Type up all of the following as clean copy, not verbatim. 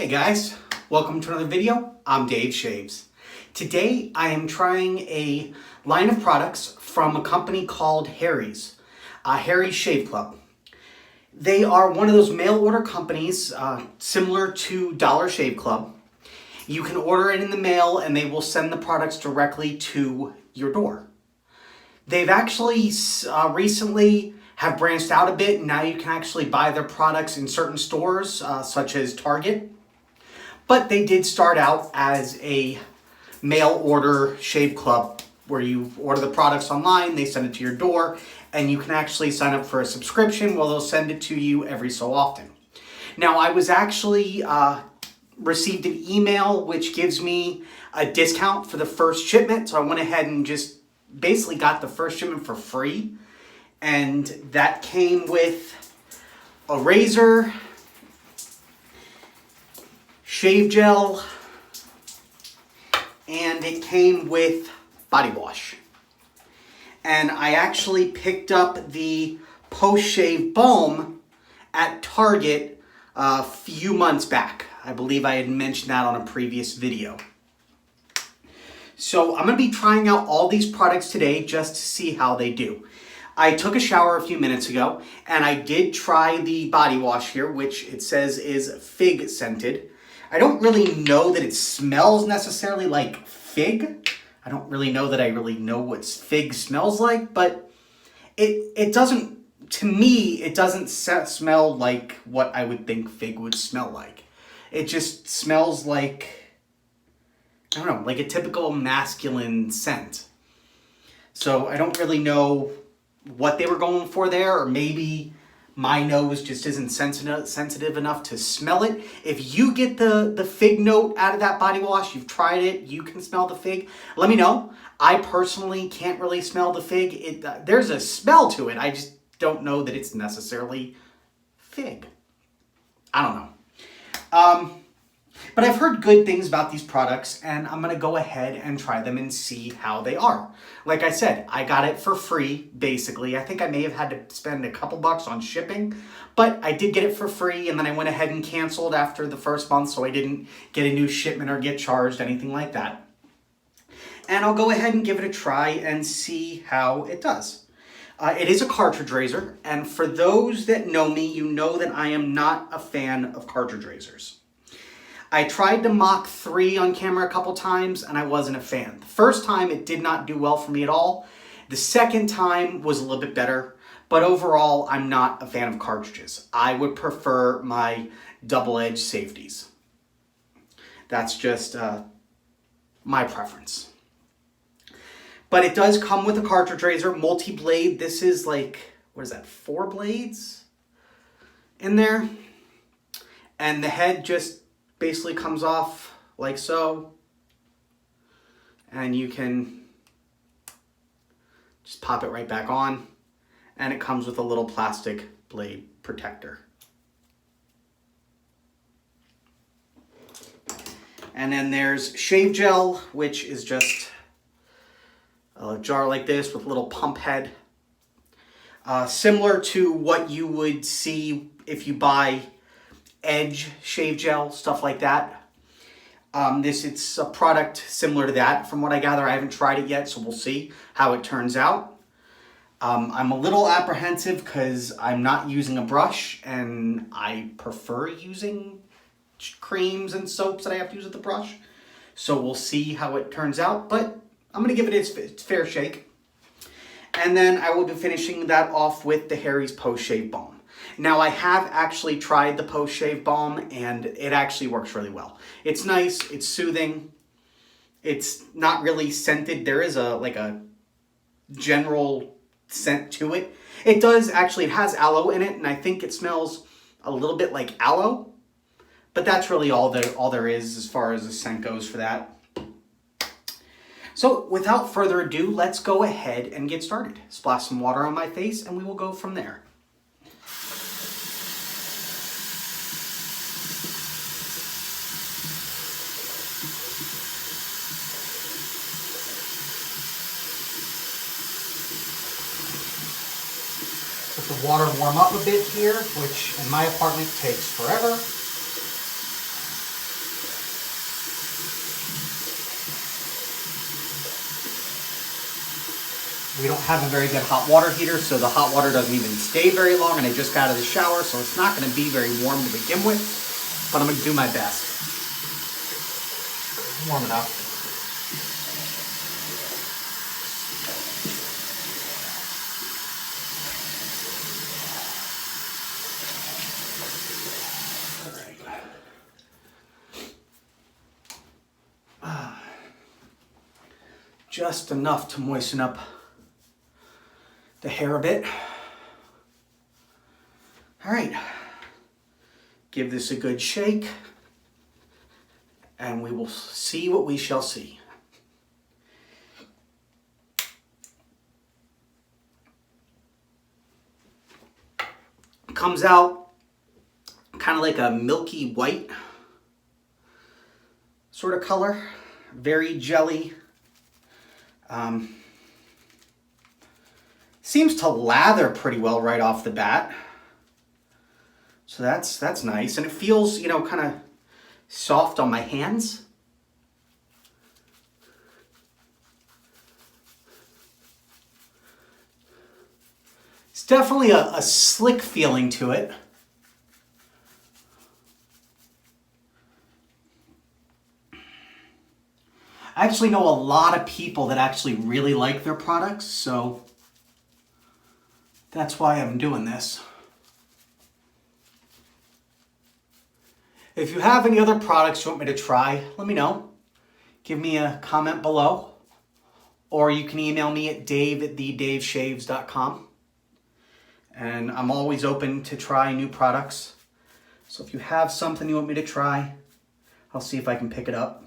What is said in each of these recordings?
Hey guys, welcome to another video. I'm Dave Shaves. Today I am trying a line of products from a company called Harry's, Harry's Shave Club. They are one of those mail order companies similar to Dollar Shave Club. You can order it in the mail and they will send the products directly to your door. They've actually recently have branched out a bit, and now you can actually buy their products in certain stores such as Target. But they did start out as a mail order shave club where you order the products online, they send it to your door, and you can actually sign up for a subscription where they'll send it to you every so often. Now, I was actually received an email which gives me a discount for the first shipment, so I went ahead and just basically got the first shipment for free. And that came with a razor, shave gel, and it came with body wash. And I actually picked up the post-shave balm at Target a few months back. I believe I had mentioned that on a previous video. So I'm going to be trying out all these products today just to see how they do. I took a shower a few minutes ago, and I did try the body wash here, which it says is fig scented. I don't really know that it smells necessarily like fig. I don't really know that I really know what fig smells like, but it doesn't, to me, it doesn't smell like what I would think fig would smell like. It just smells like, I don't know, like a typical masculine scent. So I don't really know what they were going for there, or maybe my nose just isn't sensitive enough to smell it. If you get the fig note out of that body wash, you've tried it, you can smell the fig, let me know. I personally can't really smell the fig. There's a smell to it. I just don't know that it's necessarily fig. I don't know. But I've heard good things about these products, and I'm going to go ahead and try them and see how they are. Like I said, I got it for free, basically. I think I may have had to spend a couple bucks on shipping, but I did get it for free, and then I went ahead and canceled after the first month, so I didn't get a new shipment or get charged, anything like that. And I'll go ahead and give it a try and see how it does. It is a cartridge razor, and for those that know me, you know that I am not a fan of cartridge razors. I tried the Mach 3 on camera a couple times, and I wasn't a fan. The first time, it did not do well for me at all. The second time was a little bit better, but overall, I'm not a fan of cartridges. I would prefer my double-edged safeties. That's just my preference. But it does come with a cartridge razor, multi-blade. This is like, what is that, 4 blades in there? And the head just basically comes off like so, and you can just pop it right back on, and it comes with a little plastic blade protector. And then there's shave gel, which is just a jar like this with a little pump head, similar to what you would see if you buy Edge shave gel, stuff like that. It's a product similar to that. From what I gather, I haven't tried it yet, so we'll see how it turns out. I'm a little apprehensive because I'm not using a brush, and I prefer using creams and soaps that I have to use with the brush. So we'll see how it turns out, but I'm going to give it its fair shake. And then I will be finishing that off with the Harry's Post-Shave Balm. Now, I have actually tried the post-shave balm, and it actually works really well. It's nice, it's soothing, it's not really scented. There is a general scent to it. It has aloe in it, and I think it smells a little bit like aloe, but that's really all there is as far as the scent goes for that. So, without further ado, let's go ahead and get started. Splash some water on my face, and we will go from there. Let the water warm up a bit here, which in my apartment takes forever. We don't have a very good hot water heater, so the hot water doesn't even stay very long, and I just got out of the shower, so it's not going to be very warm to begin with, but I'm going to do my best. Warm enough. Just enough to moisten up the hair a bit. All right, give this a good shake, and we will see what we shall see. Comes out kind of like a milky white sort of color, very jelly. Seems to lather pretty well right off the bat. So that's nice. And it feels, you know, kind of soft on my hands. It's definitely a slick feeling to it. I actually know a lot of people that actually really like their products, so that's why I'm doing this. If you have any other products you want me to try, let me know. Give me a comment below, or you can email me at dave@thedaveshaves.com. And I'm always open to try new products. So if you have something you want me to try, I'll see if I can pick it up.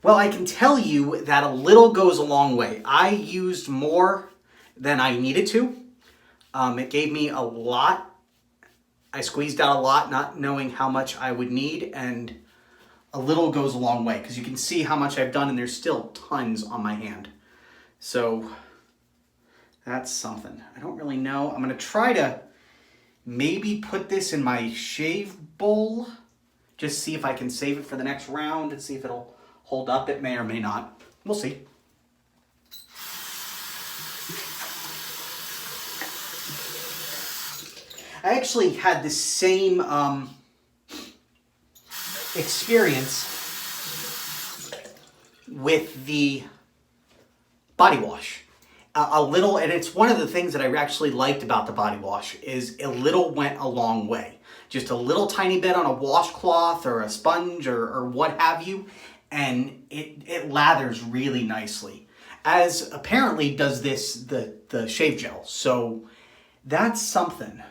Well, I can tell you that a little goes a long way. I used more than I needed to. It gave me a lot. I squeezed out a lot, not knowing how much I would need, and a little goes a long way, because you can see how much I've done, and there's still tons on my hand. So that's something. I don't really know. I'm going to try to maybe put this in my shave bowl, just see if I can save it for the next round and see if it'll hold up. It may or may not. We'll see. I actually had the same experience with the body wash. A little, and it's one of the things that I actually liked about the body wash, is a little went a long way. Just a little tiny bit on a washcloth or a sponge or what have you, and it lathers really nicely, as apparently does the shave gel. So that's something.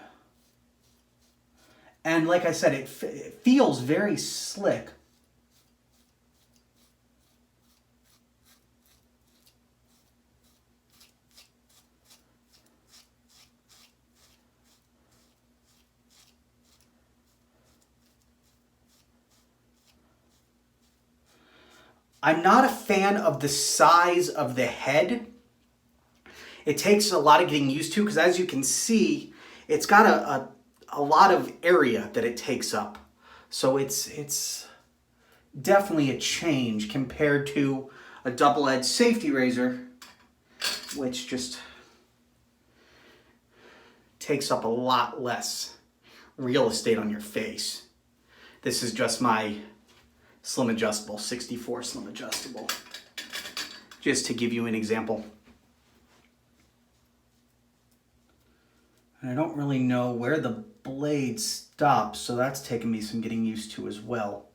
And like I said, it feels very slick. I'm not a fan of the size of the head. It takes a lot of getting used to, because as you can see, it's got a lot of area that it takes up. So it's definitely a change compared to a double-edged safety razor, which just takes up a lot less real estate on your face. This is just my slim adjustable, 64 slim adjustable, just to give you an example. And I don't really know where the blade stops, so that's taken me some getting used to as well.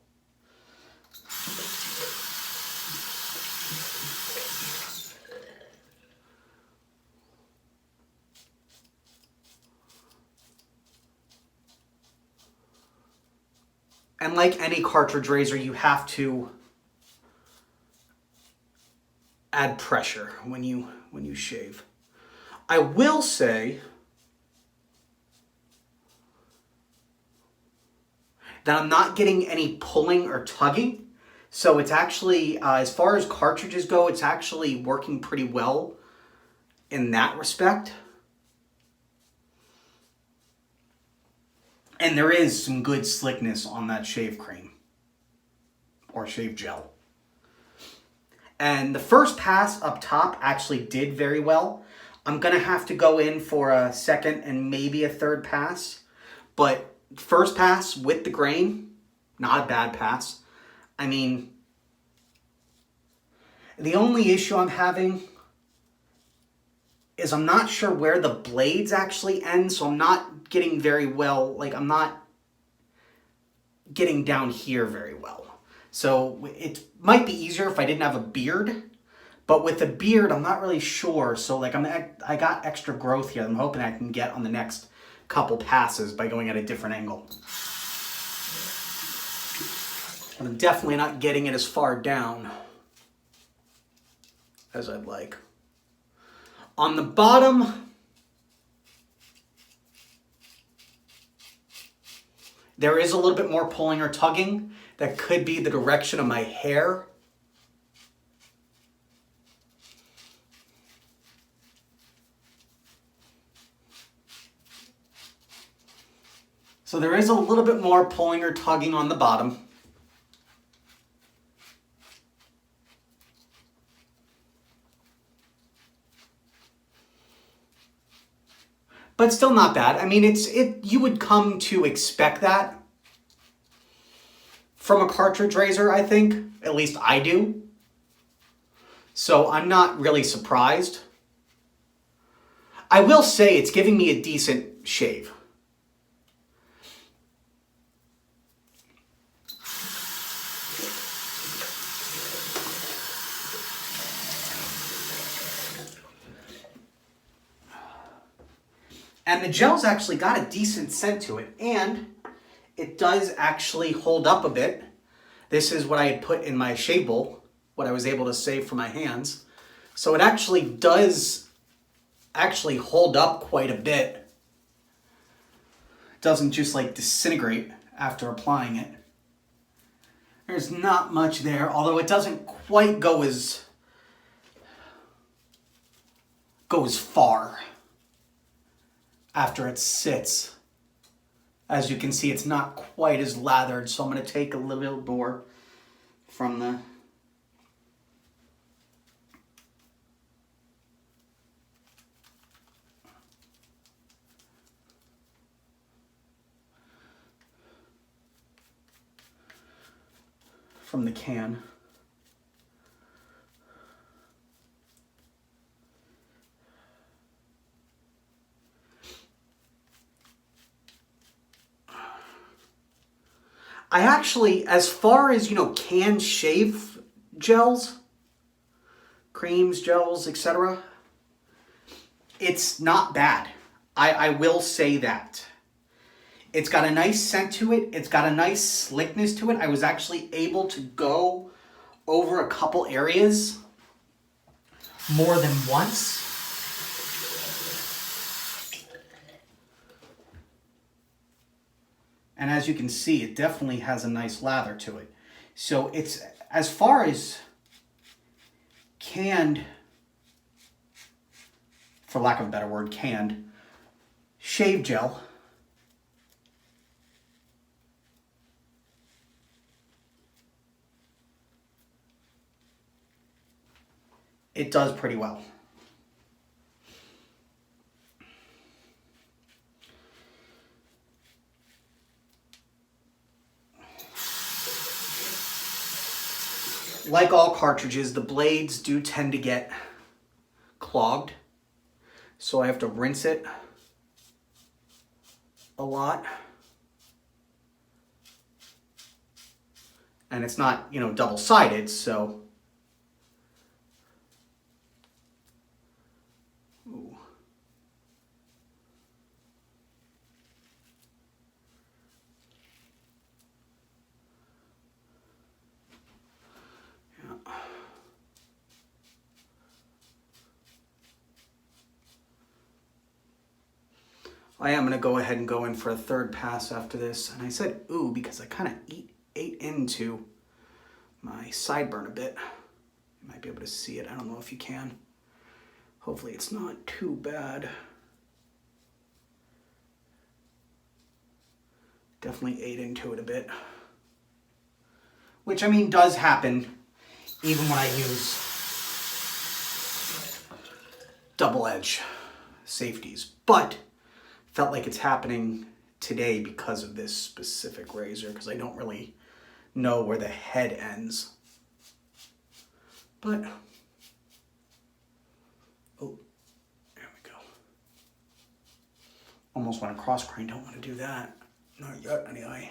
And like any cartridge razor, you have to add pressure when you shave. I will say that I'm not getting any pulling or tugging. So it's actually, as far as cartridges go, it's actually working pretty well in that respect. And there is some good slickness on that shave cream. or shave gel. And the first pass up top actually did very well. I'm going to have to go in for a second and maybe a third pass. But first pass with the grain, not a bad pass. I mean, the only issue I'm having is I'm not sure where the blades actually end, so I'm not getting very well, like I'm not getting down here very well. So it might be easier if I didn't have a beard, but with a beard, I'm not really sure. So like I got extra growth here. I'm hoping I can get on the next couple passes by going at a different angle. I'm definitely not getting it as far down as I'd like. On the bottom, there is a little bit more pulling or tugging. That could be the direction of my hair. So there is a little bit more pulling or tugging on the bottom. But still not bad. I mean, you would come to expect that from a cartridge razor, I think. At least I do. So I'm not really surprised. I will say it's giving me a decent shave. And the gel's actually got a decent scent to it, and it does actually hold up a bit. This is what I had put in my shave bowl, what I was able to save for my hands. So it actually does hold up quite a bit. It doesn't just like disintegrate after applying it. There's not much there, although it doesn't quite go as far after it sits. As you can see, it's not quite as lathered, so I'm going to take a little more from the can. I actually, as far as, canned shave gels, creams, gels, etc., it's not bad. I will say that. It's got a nice scent to it. It's got a nice slickness to it. I was actually able to go over a couple areas more than once. And as you can see, it definitely has a nice lather to it. So it's, as far as canned, for lack of a better word, canned shave gel, it does pretty well. Like all cartridges, the blades do tend to get clogged, so I have to rinse it a lot. And it's not, double-sided, so. Ooh. Yeah. I am going to go ahead and go in for a third pass after this. And I said ooh because I kind of ate into my sideburn a bit. You might be able to see it. I don't know if you can. Hopefully it's not too bad. Definitely ate into it a bit. which I mean does happen even when I use double edge safeties, but felt like it's happening today because of this specific razor, because I don't really know where the head ends. But, oh, there we go. Almost want to cross grain, don't want to do that. Not yet, anyway.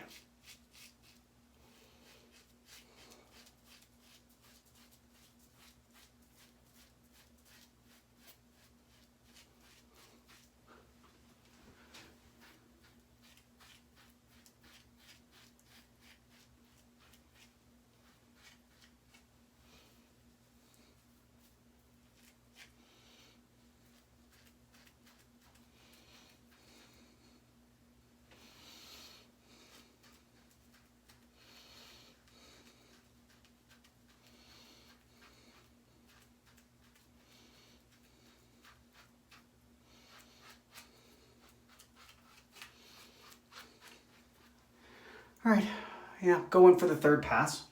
All right, yeah, go in for the third pass.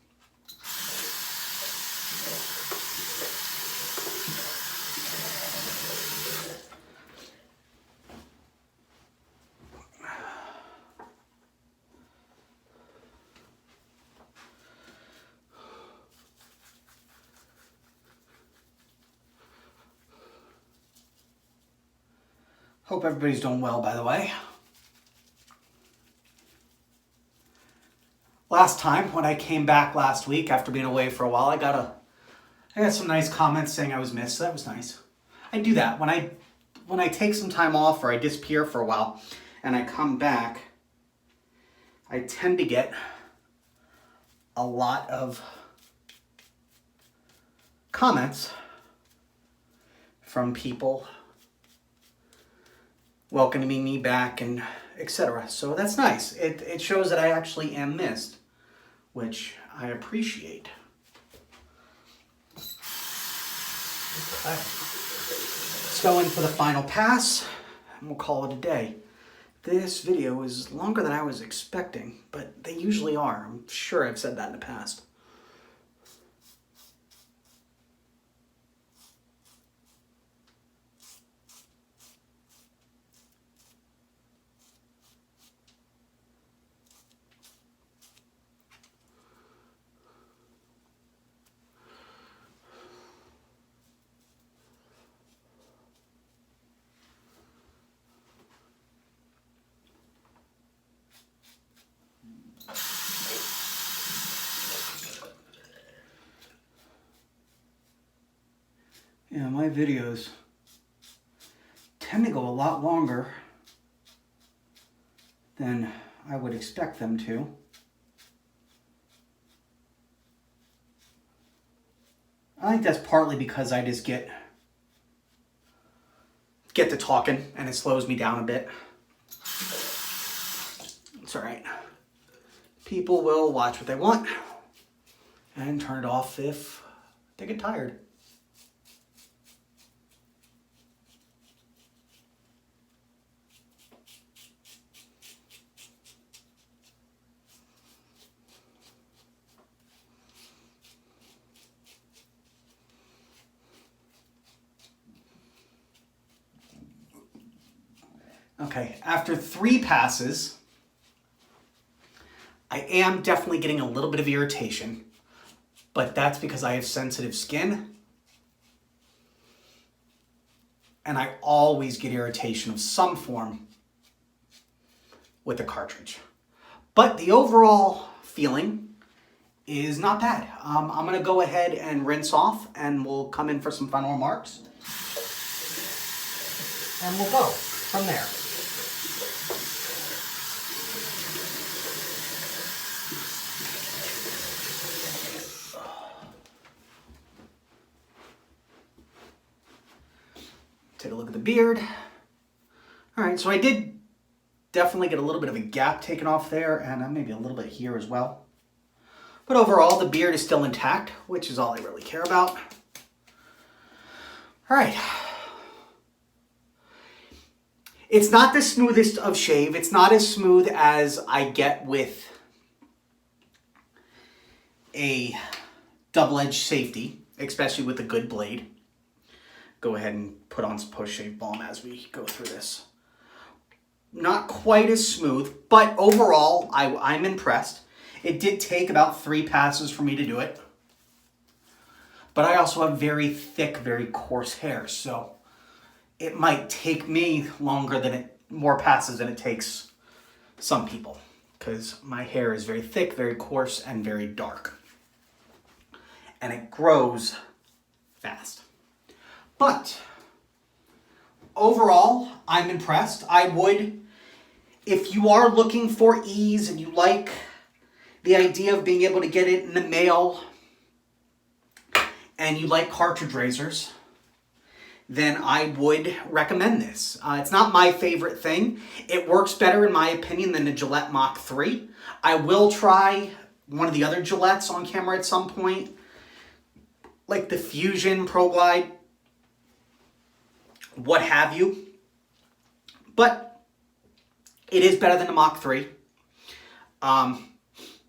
Hope everybody's doing well, by the way. Last time, when I came back last week after being away for a while, I got some nice comments saying I was missed. So that was nice. I do that when I take some time off or I disappear for a while and I come back, I tend to get a lot of comments from people welcoming me back and etc. So that's nice. It shows that I actually am missed, which I appreciate. Okay. Let's go in for the final pass and we'll call it a day. This video is longer than I was expecting, but they usually are. I'm sure I've said that in the past. Yeah, my videos tend to go a lot longer than I would expect them to. I think that's partly because I just get to talking and it slows me down a bit. It's all right. People will watch what they want and turn it off if they get tired. Okay, after 3 passes, I am definitely getting a little bit of irritation, but that's because I have sensitive skin. And I always get irritation of some form with the cartridge. But the overall feeling is not bad. I'm gonna go ahead and rinse off and we'll come in for some final remarks. And we'll go from there. Take a look at the beard. All right, so I did definitely get a little bit of a gap taken off there and maybe a little bit here as well. But overall, the beard is still intact, which is all I really care about. All right. It's not the smoothest of shave. It's not as smooth as I get with a double-edged safety, especially with a good blade. Go ahead and put on some post-shave balm as we go through this. Not quite as smooth, but overall, I'm impressed. It did take about 3 passes for me to do it. But I also have very thick, very coarse hair, so it might take me more passes than it takes some people, because my hair is very thick, very coarse, and very dark. And it grows fast. But overall, I'm impressed. I would, if you are looking for ease and you like the idea of being able to get it in the mail and you like cartridge razors, then I would recommend this. It's not my favorite thing. It works better, in my opinion, than the Gillette Mach 3. I will try one of the other Gillettes on camera at some point, like the Fusion, Pro Glide, what have you. But it is better than the Mach 3,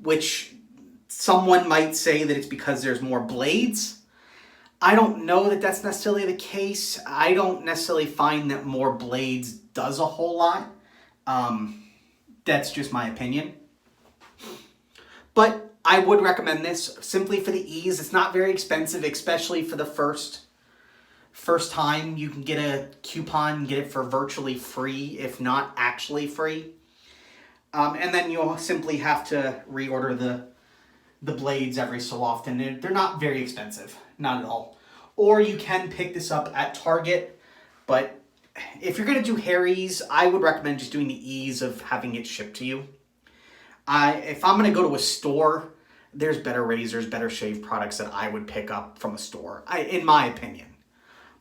which someone might say that it's because there's more blades. I don't know that that's necessarily the case. I don't necessarily find that more blades does a whole lot. That's just my opinion. But I would recommend this simply for the ease. It's not very expensive, especially for the first time. You can get a coupon, get it for virtually free, if not actually free. And then you'll simply have to reorder the blades every so often. They're not very expensive, not at all. Or you can pick this up at Target, but if you're going to do Harry's, I would recommend just doing the ease of having it shipped to you. If I'm going to go to a store, there's better razors, better shave products that I would pick up from a store, in my opinion.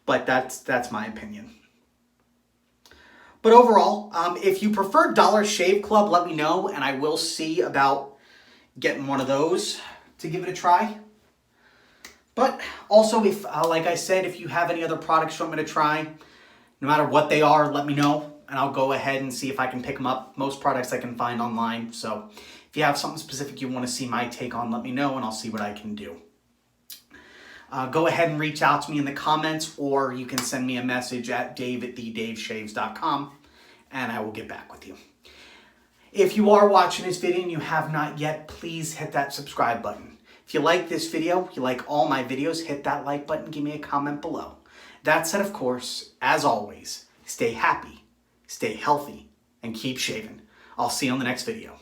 But that's my opinion. But overall, if you prefer Dollar Shave Club, let me know, and I will see about getting one of those to give it a try. But also, if like I said, if you have any other products you want me to try, no matter what they are, let me know, and I'll go ahead and see if I can pick them up. Most products I can find online, so if you have something specific you want to see my take on, let me know, and I'll see what I can do. Go ahead and reach out to me in the comments, or you can send me a message at dave@thedaveshaves.com, and I will get back with you. If you are watching this video and you have not yet, please hit that subscribe button. If you like this video, you like all my videos, hit that like button, give me a comment below. That said, of course, as always, stay happy, stay healthy, and keep shaving. I'll see you on the next video.